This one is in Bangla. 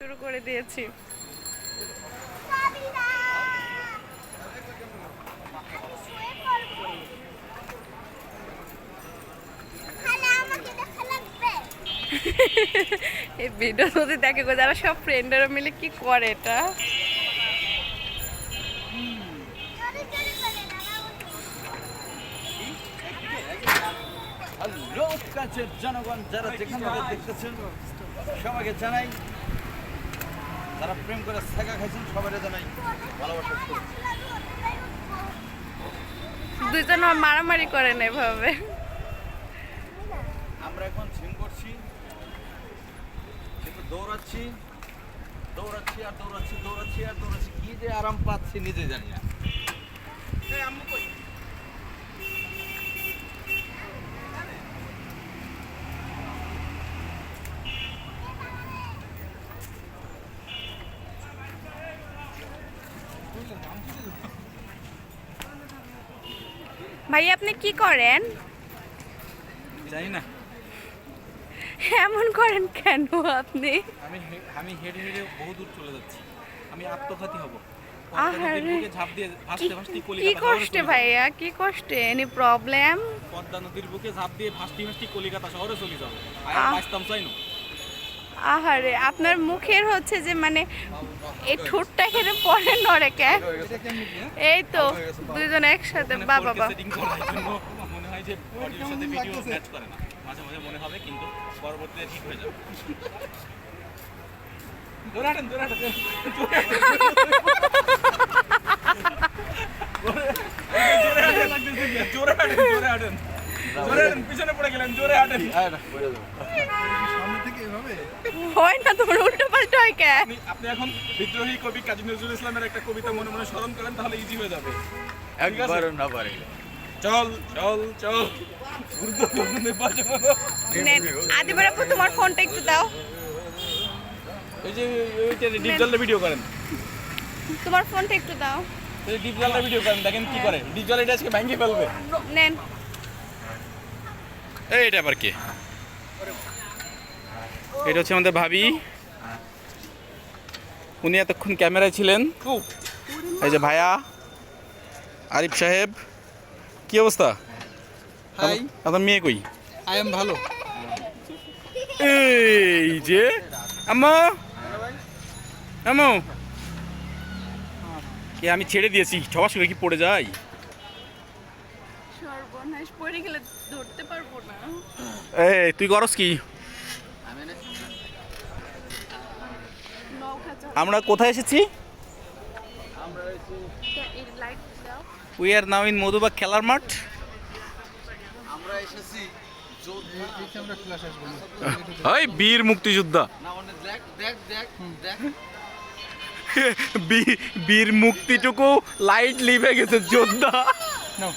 শুরু করে দিয়েছি। এই ভিডিও যদি দেখে গো যারা সব ফ্রেন্ডরা মিলে কি করে এটা। হ্যালো কাছের জনগণ যারা যেখানে দেখতেছেন সবাইকে জানাই, যারা প্রেম করে শেখা খাইছেন সবাই জানাই ভালোবাসা। দুইজন মারামারি করেন এভাবে। আমরা এখন জিম করছি, কিন্তু দৌড়াচ্ছি দৌড়াচ্ছি আর দৌড়াচ্ছি দৌড়াচ্ছি আর দৌড়াচ্ছি, কি যে আরাম পাচ্ছি নিজে জানি না। ভাই আপনি কি করেন? জানি না, এমন করেন কেন আপনি? আমি হেঁটে হেঁটে বহু দূর চলে যাচ্ছি, আমি আত্মঘাতী হব। ঝাঁপ দিয়ে ভাসতে ভাসতে কি কষ্টে ভাইয়া, কি কষ্টে? Any problem? পদ্মা নদীর বুকে ঝাঁপ দিয়ে ভাসতে ভাসতে কলিকাতা শহরে চলে যাবো। বাঁচতাম চাই না। আহারে, আপনার মুখের হচ্ছে যে মানে এই ঠোঁটটা এখানে পরে নড়ে কে? এই তো দুইজন একসাথে। বাবা মনে হয় যে অডিওর সাথে ভিডিও ম্যাচ করে না, মাঝে মাঝে মনে হবে, কিন্তু পরবর্তীতে ঠিক হয়ে যাবে। জোরে হাঁটেন, জোরে হাঁটেন, জোরে হাঁটেন, জোরে হাঁটেন, জোরে হাঁটেন, পিছনে পড়ে গেলেন, জোরে হাঁটেন। হয় না, তোমার উল্টো পাল্টা হয় কে? আপনি এখন বিদ্রোহী কবি কাজী নজরুল ইসলামের একটা কবিতা মনে মনে স্মরণ করেন, তাহলে ইজি হয়ে যাবে। একবারও না পারে। চল চল চল, আদিবার আপু তোমার ফোনটা একটু দাও। এই যে ওইটা ডিপ জলে ভিডিও করেন, তোমার ফোনটা একটু দাও। এই ডিপ জলে ভিডিও করেন, দেখেন কি করে। ডিপ জলে এটা আজকে ভাঙিয়ে ফেলবে। নেন। এই এটা আবার কে? এটা হচ্ছে আমাদের ভাবি, উনি এতক্ষণ ক্যামেরায় ছিলেন। এই যে ভাইয়া আরিফ সাহেব, কি অবস্থা? হাই, আপনার মেয়ে কই? আই এম ভালো। এই যে আম্মু, আম্মু কে? আমি ছেড়ে দিয়েছি, সবার সঙ্গে কি পড়ে যাই? সর্বনাশ, পড়ে গেলে ধরতে পারবো না। এই তুই করস কি? আমরা কোথায় এসেছি? We are now in Madhubag খেলার মাঠ। আমরা এসেছি আমরা ক্লাস আসবো না। ওই বীর মুক্তিযোদ্ধা, না মানে দেখ দেখ দেখ দেখ, বীর মুক্তিটুকু লাইট লিভে গেছে যোদ্ধা। নাও